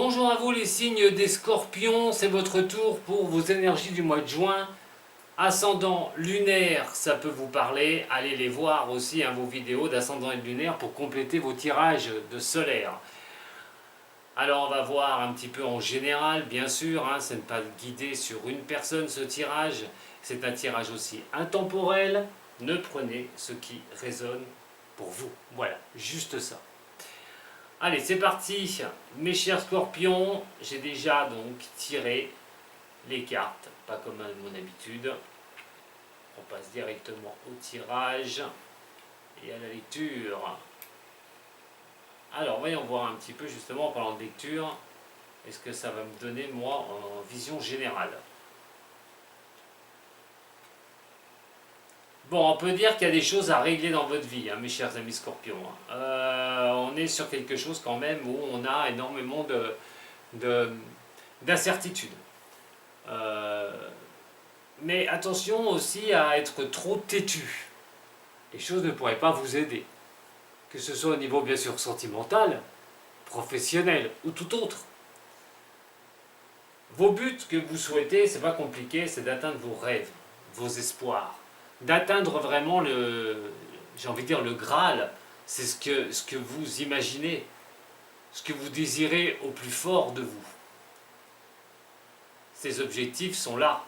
Bonjour à vous les signes des scorpions, c'est votre tour pour vos énergies du mois de juin. Ascendant lunaire, ça peut vous parler, allez les voir aussi vos vidéos d'ascendant et de lunaire pour compléter vos tirages de solaire. Alors on va voir un petit peu en général, bien sûr, ce n'est pas guidé sur une personne ce tirage, c'est un tirage aussi intemporel, ne prenez ce qui résonne pour vous, voilà, juste ça. Allez, c'est parti, mes chers scorpions, j'ai déjà donc tiré les cartes, pas comme à mon habitude. On passe directement au tirage et à la lecture. Alors, voyons voir un petit peu justement en parlant de lecture, est-ce que ça va me donner moi en vision générale. Bon, on peut dire qu'il y a des choses à régler dans votre vie, mes chers amis scorpions. On est sur quelque chose quand même où on a énormément d'incertitudes. Mais attention aussi à être trop têtu. Les choses ne pourraient pas vous aider. Que ce soit au niveau bien sûr sentimental, professionnel ou tout autre. Vos buts que vous souhaitez, c'est pas compliqué, c'est d'atteindre vos rêves, vos espoirs. D'atteindre vraiment j'ai envie de dire le Graal, c'est ce que vous imaginez, ce que vous désirez au plus fort de vous. Ces objectifs sont là,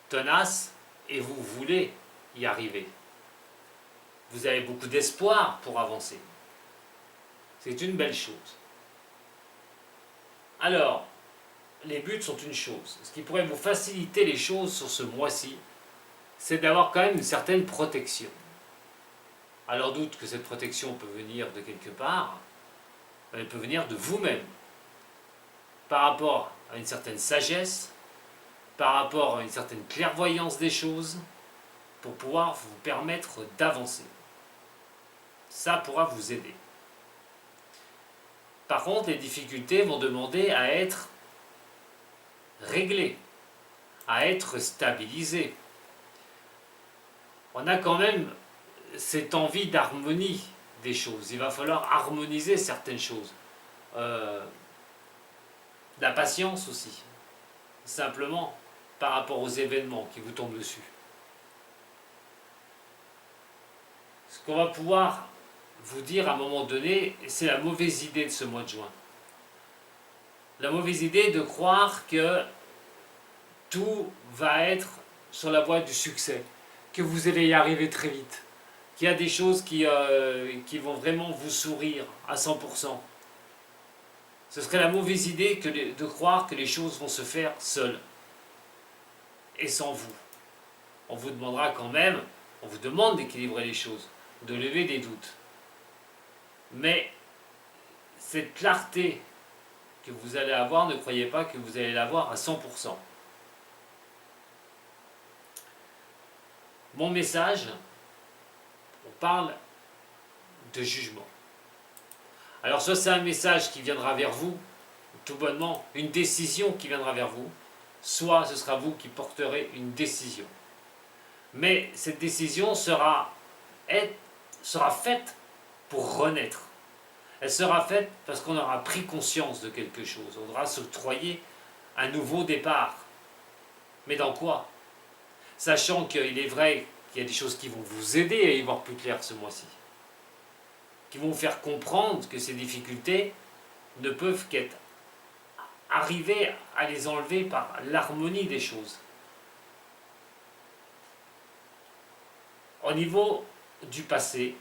tenaces, et vous voulez y arriver. Vous avez beaucoup d'espoir pour avancer. C'est une belle chose. Alors, les buts sont une chose. Ce qui pourrait vous faciliter les choses sur ce mois-ci, c'est d'avoir quand même une certaine protection. Alors doute que cette protection peut venir de quelque part, elle peut venir de vous-même, par rapport à une certaine sagesse, par rapport à une certaine clairvoyance des choses, pour pouvoir vous permettre d'avancer. Ça pourra vous aider. Par contre, les difficultés vont demander à être réglées, à être stabilisées. On a quand même cette envie d'harmonie des choses. Il va falloir harmoniser certaines choses. La patience aussi. Simplement par rapport aux événements qui vous tombent dessus. Ce qu'on va pouvoir vous dire à un moment donné, c'est la mauvaise idée de ce mois de juin. La mauvaise idée de croire que tout va être sur la voie du succès, que vous allez y arriver très vite, qu'il y a des choses qui vont vraiment vous sourire à 100%. Ce serait la mauvaise idée de croire que les choses vont se faire seules et sans vous. On vous demandera quand même, on vous demande d'équilibrer les choses, de lever des doutes. Mais cette clarté que vous allez avoir, ne croyez pas que vous allez l'avoir à 100%. Mon message, on parle de jugement. Alors soit c'est un message qui viendra vers vous, tout bonnement, une décision qui viendra vers vous, soit ce sera vous qui porterez une décision. Mais cette décision sera faite pour renaître. Elle sera faite parce qu'on aura pris conscience de quelque chose. On aura s'octroyer un nouveau départ. Mais dans quoi? Sachant qu'il est vrai qu'il y a des choses qui vont vous aider à y voir plus clair ce mois-ci. Qui vont vous faire comprendre que ces difficultés ne peuvent qu'être arriver à les enlever par l'harmonie des choses. Au niveau du passé,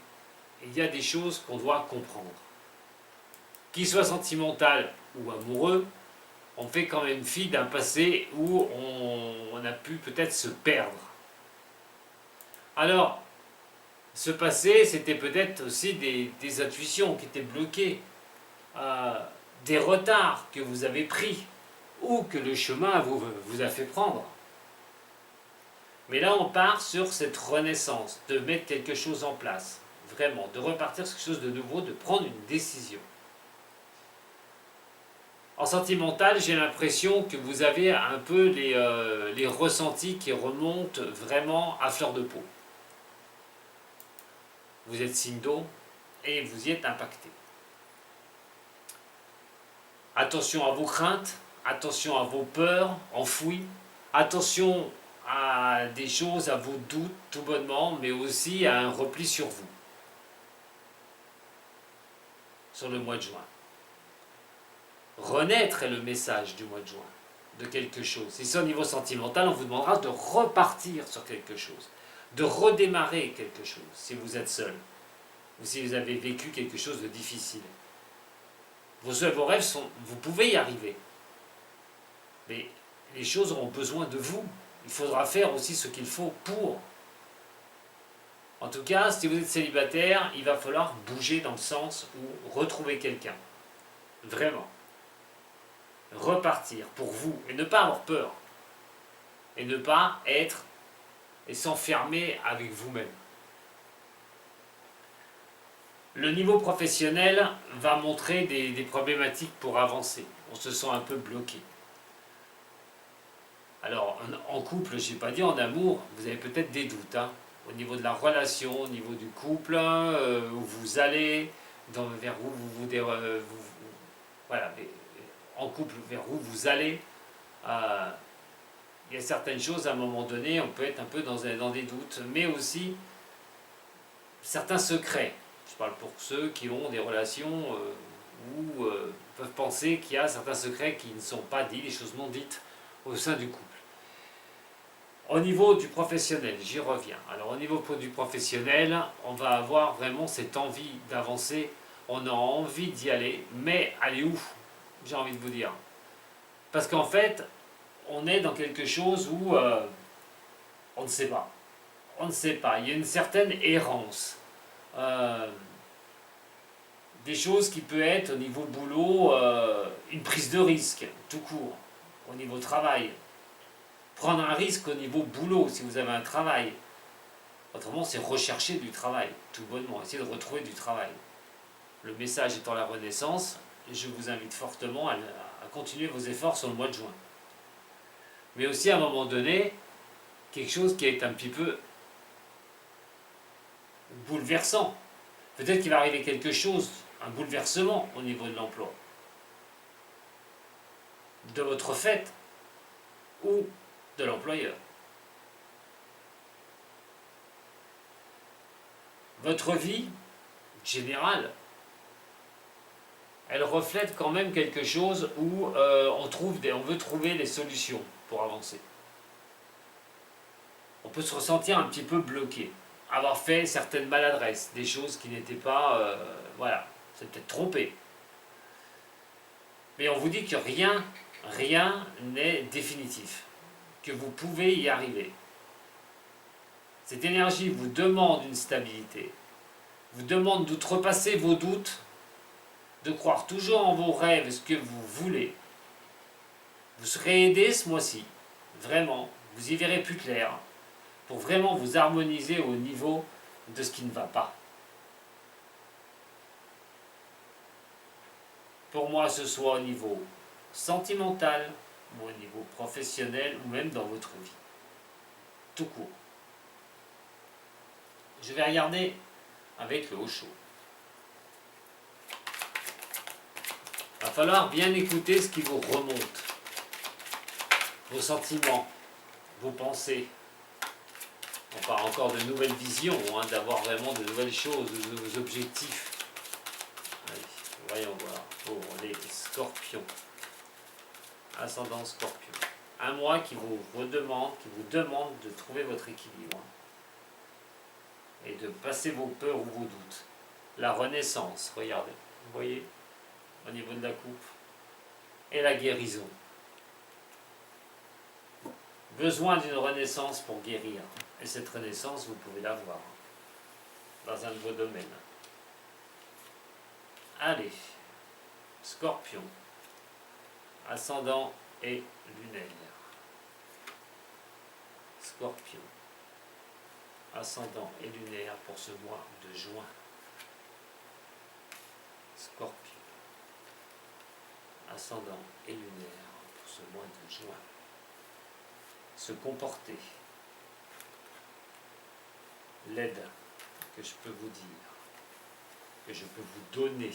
il y a des choses qu'on doit comprendre. Qu'il soit sentimental ou amoureux, on fait quand même fi d'un passé où on a pu peut-être se perdre. Alors, ce passé, c'était peut-être aussi des intuitions qui étaient bloquées, des retards que vous avez pris, ou que le chemin vous a fait prendre. Mais là, on part sur cette renaissance, de mettre quelque chose en place, vraiment, de repartir sur quelque chose de nouveau, de prendre une décision. En sentimental, j'ai l'impression que vous avez un peu les ressentis qui remontent vraiment à fleur de peau. Vous êtes signe d'eau et vous y êtes impacté. Attention à vos craintes, attention à vos peurs enfouies, attention à des choses, à vos doutes tout bonnement, mais aussi à un repli sur vous, sur le mois de juin. Renaître est le message du mois de juin, de quelque chose. Si c'est au niveau sentimental, on vous demandera de repartir sur quelque chose, de redémarrer quelque chose, si vous êtes seul, ou si vous avez vécu quelque chose de difficile. Vos rêves sont, vous pouvez y arriver, mais les choses auront besoin de vous. Il faudra faire aussi ce qu'il faut pour. En tout cas, si vous êtes célibataire, il va falloir bouger dans le sens où retrouver quelqu'un. Vraiment. Repartir pour vous et ne pas avoir peur. Et ne pas être et s'enfermer avec vous-même. Le niveau professionnel va montrer des problématiques pour avancer. On se sent un peu bloqué. Alors, en couple, je n'ai pas dit en amour, vous avez peut-être des doutes, hein, au niveau de la relation, au niveau du couple, où vous allez, vers où voilà, en couple, vers où vous allez. Il y a certaines choses, à un moment donné, on peut être un peu dans des doutes, mais aussi certains secrets. Je parle pour ceux qui ont des relations où peuvent penser qu'il y a certains secrets qui ne sont pas dits, des choses non dites au sein du couple. Au niveau du professionnel, j'y reviens. Alors au niveau du professionnel, on va avoir vraiment cette envie d'avancer, on a envie d'y aller, mais aller où? J'ai envie de vous dire. Parce qu'en fait, on est dans quelque chose où on ne sait pas. On ne sait pas. Il y a une certaine errance. Des choses qui peuvent être au niveau boulot, une prise de risque, tout court, au niveau travail. Prendre un risque au niveau boulot, si vous avez un travail. Autrement, c'est rechercher du travail, tout bonnement, essayer de retrouver du travail. Le message étant la renaissance, je vous invite fortement à continuer vos efforts sur le mois de juin. Mais aussi, à un moment donné, quelque chose qui est un petit peu bouleversant. Peut-être qu'il va arriver quelque chose, un bouleversement au niveau de l'emploi, de votre fait ou de l'employeur. Votre vie générale, elle reflète quand même quelque chose où on veut trouver des solutions pour avancer. On peut se ressentir un petit peu bloqué, avoir fait certaines maladresses, des choses qui n'étaient pas... voilà, c'est peut-être trompé. Mais on vous dit que rien n'est définitif, que vous pouvez y arriver. Cette énergie vous demande une stabilité, vous demande d'outrepasser vos doutes, de croire toujours en vos rêves, ce que vous voulez. Vous serez aidé ce mois-ci, vraiment, vous y verrez plus clair, pour vraiment vous harmoniser au niveau de ce qui ne va pas. Pour moi, ce soit au niveau sentimental, ou au niveau professionnel, ou même dans votre vie. Tout court. Je vais regarder avec le Osho. Il va falloir bien écouter ce qui vous remonte. Vos sentiments, vos pensées. On parle encore de nouvelles visions, hein, d'avoir vraiment de nouvelles choses, de nouveaux objectifs. Allez, voyons voir. Pour les scorpions. Ascendant scorpion. Un mois qui vous demande de trouver votre équilibre. Et de passer vos peurs ou vos doutes. La renaissance, regardez. Vous voyez, au niveau de la coupe. Et la guérison. Besoin d'une renaissance pour guérir. Et cette renaissance, vous pouvez l'avoir dans un de vos domaines. Allez, Scorpion, ascendant et lunaire. Scorpion, ascendant et lunaire pour ce mois de juin. Scorpion, ascendant et lunaire pour ce mois de juin. Se comporter. L'aide que je peux vous dire, que je peux vous donner.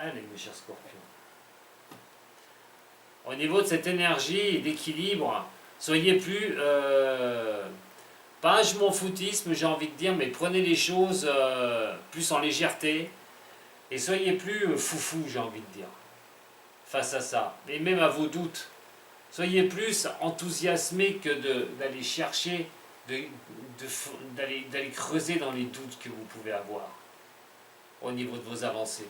Allez, mes chers scorpions. Au niveau de cette énergie et d'équilibre, soyez plus... pas je m'en foutisme, j'ai envie de dire, mais prenez les choses plus en légèreté. Et soyez plus foufou, j'ai envie de dire, face à ça. Et même à vos doutes. Soyez plus enthousiasmés que d'aller chercher, d'aller creuser dans les doutes que vous pouvez avoir au niveau de vos avancées.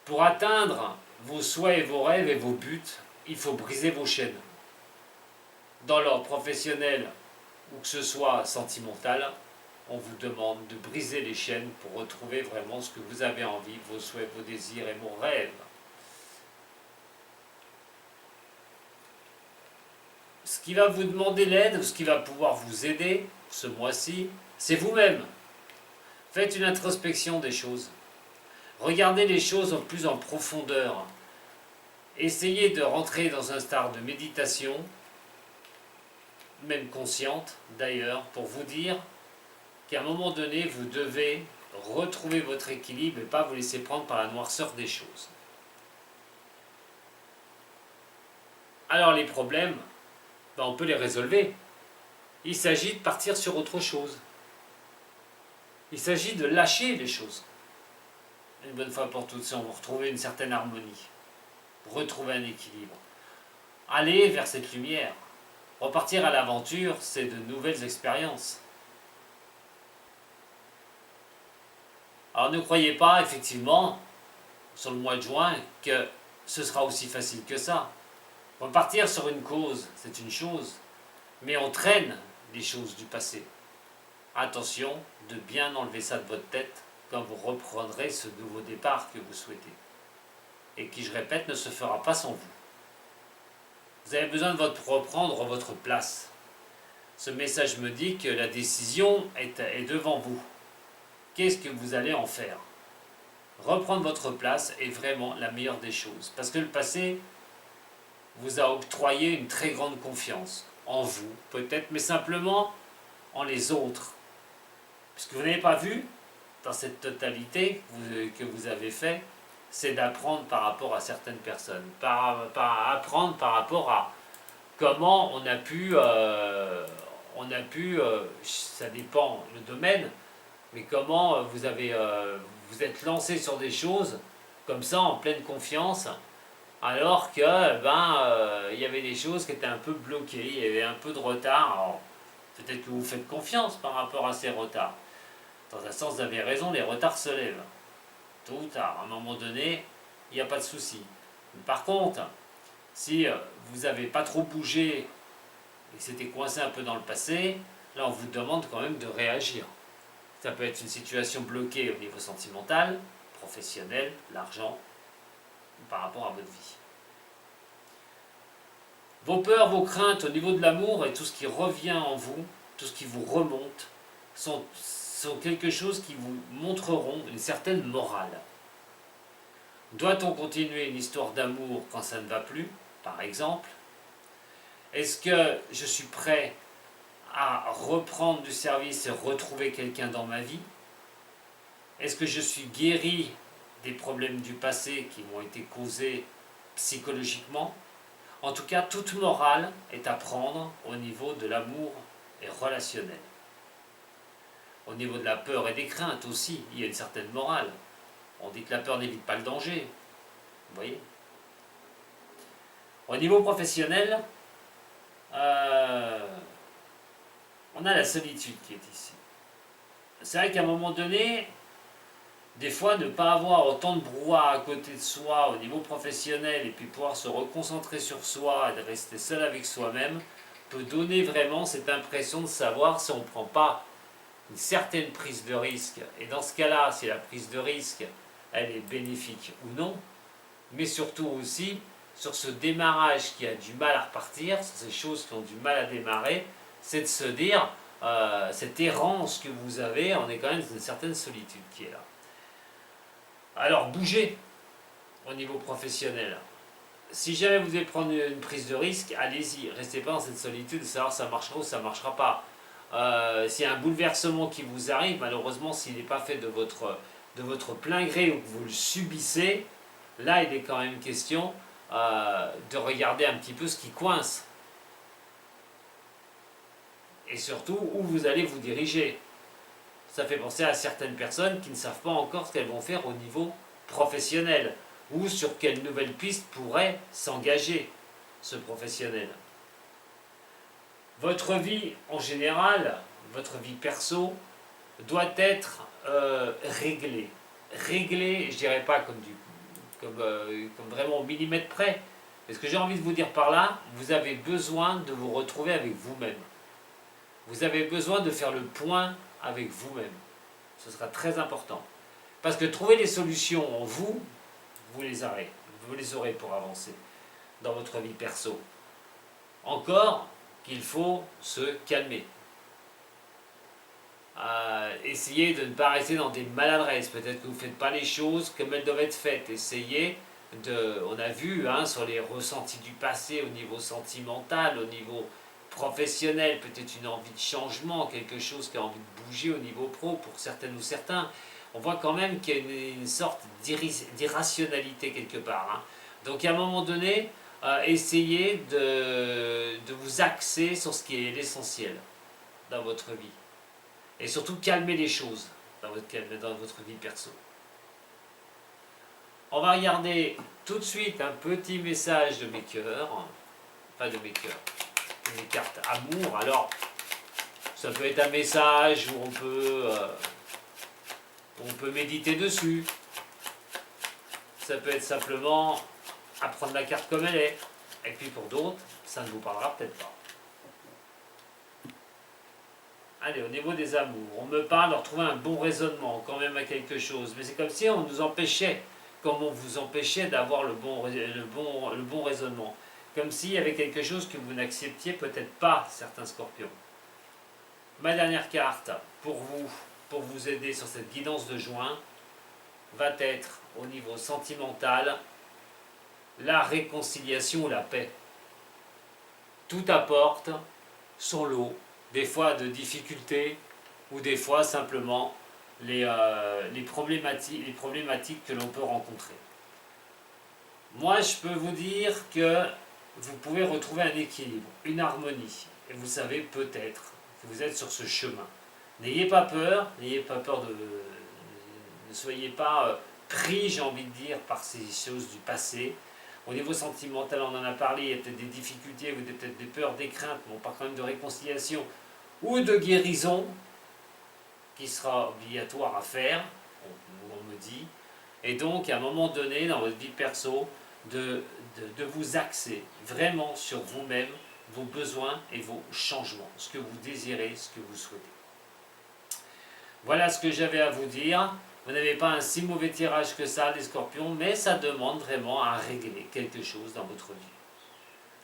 Pour atteindre vos souhaits et vos rêves et vos buts, il faut briser vos chaînes. Dans l'ordre professionnel ou que ce soit sentimental, on vous demande de briser les chaînes pour retrouver vraiment ce que vous avez envie, vos souhaits, vos désirs et vos rêves. Ce qui va vous demander l'aide, ce qui va pouvoir vous aider ce mois-ci, c'est vous-même. Faites une introspection des choses. Regardez les choses plus en profondeur. Essayez de rentrer dans un stade de méditation, même consciente d'ailleurs, pour vous dire qu'à un moment donné, vous devez retrouver votre équilibre et pas vous laisser prendre par la noirceur des choses. Alors les problèmes, on peut les résolver. Il s'agit de partir sur autre chose. Il s'agit de lâcher les choses. Une bonne fois pour toutes, si on veut retrouver une certaine harmonie, retrouver un équilibre. Aller vers cette lumière. Repartir à l'aventure, c'est de nouvelles expériences. Alors ne croyez pas, effectivement, sur le mois de juin, que ce sera aussi facile que ça. Repartir sur une cause, c'est une chose, mais on traîne les choses du passé. Attention de bien enlever ça de votre tête quand vous reprendrez ce nouveau départ que vous souhaitez. Et qui, je répète, ne se fera pas sans vous. Vous avez besoin de reprendre votre place. Ce message me dit que la décision est devant vous. Qu'est-ce que vous allez en faire? Reprendre votre place est vraiment la meilleure des choses. Parce que le passé vous a octroyé une très grande confiance en vous, peut-être, mais simplement en les autres. Puisque vous n'avez pas vu, dans cette totalité que vous avez fait, c'est d'apprendre par rapport à certaines personnes, apprendre par rapport à comment on a pu, ça dépend le domaine, mais comment vous êtes lancé sur des choses comme ça en pleine confiance, alors que il y avait des choses qui étaient un peu bloquées, il y avait un peu de retard. Alors, peut-être que vous faites confiance par rapport à ces retards. Dans un sens, vous avez raison, les retards se lèvent. Tôt ou tard, à un moment donné, il n'y a pas de souci. Par contre, si vous n'avez pas trop bougé et que c'était coincé un peu dans le passé, là on vous demande quand même de réagir. Ça peut être une situation bloquée au niveau sentimental, professionnel, l'argent, par rapport à votre vie. Vos peurs, vos craintes au niveau de l'amour et tout ce qui revient en vous, tout ce qui vous remonte, sont quelque chose qui vous montreront une certaine morale. Doit-on continuer une histoire d'amour quand ça ne va plus, par exemple? Est-ce que je suis prêt à reprendre du service et retrouver quelqu'un dans ma vie? Est-ce que je suis guéri des problèmes du passé qui m'ont été causés psychologiquement? En tout cas, toute morale est à prendre au niveau de l'amour et relationnel. Au niveau de la peur et des craintes aussi, il y a une certaine morale. On dit que la peur n'évite pas le danger. Vous voyez? Au niveau professionnel, on a la solitude qui est ici. C'est vrai qu'à un moment donné, des fois, ne pas avoir autant de brouhaha à côté de soi au niveau professionnel et puis pouvoir se reconcentrer sur soi et de rester seul avec soi-même peut donner vraiment cette impression de savoir si on ne prend pas une certaine prise de risque. Et dans ce cas-là, si la prise de risque, elle est bénéfique ou non, mais surtout aussi sur ce démarrage qui a du mal à repartir, sur ces choses qui ont du mal à démarrer, c'est de se dire, cette errance que vous avez, on est quand même dans une certaine solitude qui est là. Alors bougez au niveau professionnel. Si jamais vous devez prendre une prise de risque, allez-y, restez pas dans cette solitude de savoir si ça marchera ou ça ne marchera pas. S'il y a un bouleversement qui vous arrive, malheureusement, s'il n'est pas fait de votre de votre plein gré ou que vous le subissez, là il est quand même question de regarder un petit peu ce qui coince. Et surtout où vous allez vous diriger. Ça fait penser à certaines personnes qui ne savent pas encore ce qu'elles vont faire au niveau professionnel ou sur quelle nouvelle piste pourrait s'engager ce professionnel. Votre vie en général, votre vie perso, doit être réglée. Réglée, je dirais pas comme vraiment au millimètre près. Mais ce que j'ai envie de vous dire par là, vous avez besoin de vous retrouver avec vous-même. Vous avez besoin de faire le point avec vous-même. Ce sera très important. Parce que trouver les solutions en vous, vous les aurez pour avancer dans votre vie perso. Encore qu'il faut se calmer. Essayez de ne pas rester dans des maladresses. Peut-être que vous ne faites pas les choses comme elles doivent être faites. Essayez de... On a vu sur les ressentis du passé au niveau sentimental, au niveau professionnel, peut-être une envie de changement, quelque chose qui a envie de bouger au niveau pro pour certaines ou certains. On voit quand même qu'il y a une sorte d'irrationalité quelque part. Donc à un moment donné, essayez de vous axer sur ce qui est l'essentiel dans votre vie. Et surtout calmer les choses dans votre vie perso. On va regarder tout de suite un petit message de mes cœurs. Pas de mes cœurs. Des cartes amour. Alors, ça peut être un message où on peut méditer dessus. Ça peut être simplement apprendre la carte comme elle est. Et puis pour d'autres, ça ne vous parlera peut-être pas. Allez, au niveau des amours, on me parle de retrouver un bon raisonnement quand même à quelque chose. Mais c'est comme si on nous empêchait, comme on vous empêchait d'avoir le bon raisonnement. Comme s'il y avait quelque chose que vous n'acceptiez peut-être pas, certains scorpions. Ma dernière carte pour vous aider sur cette guidance de juin, va être au niveau sentimental, la réconciliation ou la paix. Tout apporte son lot, des fois de difficultés, ou des fois simplement les problématiques que l'on peut rencontrer. Moi, je peux vous dire que vous pouvez retrouver un équilibre, une harmonie. Et vous savez peut-être que vous êtes sur ce chemin. N'ayez pas peur ne soyez pas pris, j'ai envie de dire, par ces choses du passé. Au niveau sentimental, on en a parlé, il y a peut-être des difficultés, ou peut-être des peurs, des craintes, mais on parle quand même de réconciliation ou de guérison qui sera obligatoire à faire, on me dit. Et donc, à un moment donné, dans votre vie perso, de vous axer vraiment sur vous-même, vos besoins et vos changements, ce que vous désirez, ce que vous souhaitez. Voilà ce que j'avais à vous dire. Vous n'avez pas un si mauvais tirage que ça, les scorpions, mais ça demande vraiment à régler quelque chose dans votre vie.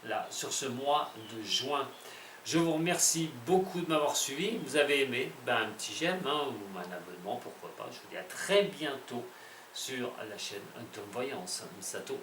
Là, sur ce mois de juin. Je vous remercie beaucoup de m'avoir suivi. Vous avez aimé, un petit j'aime ou un abonnement, pourquoi pas. Je vous dis à très bientôt sur la chaîne Tom Voyance. Misato.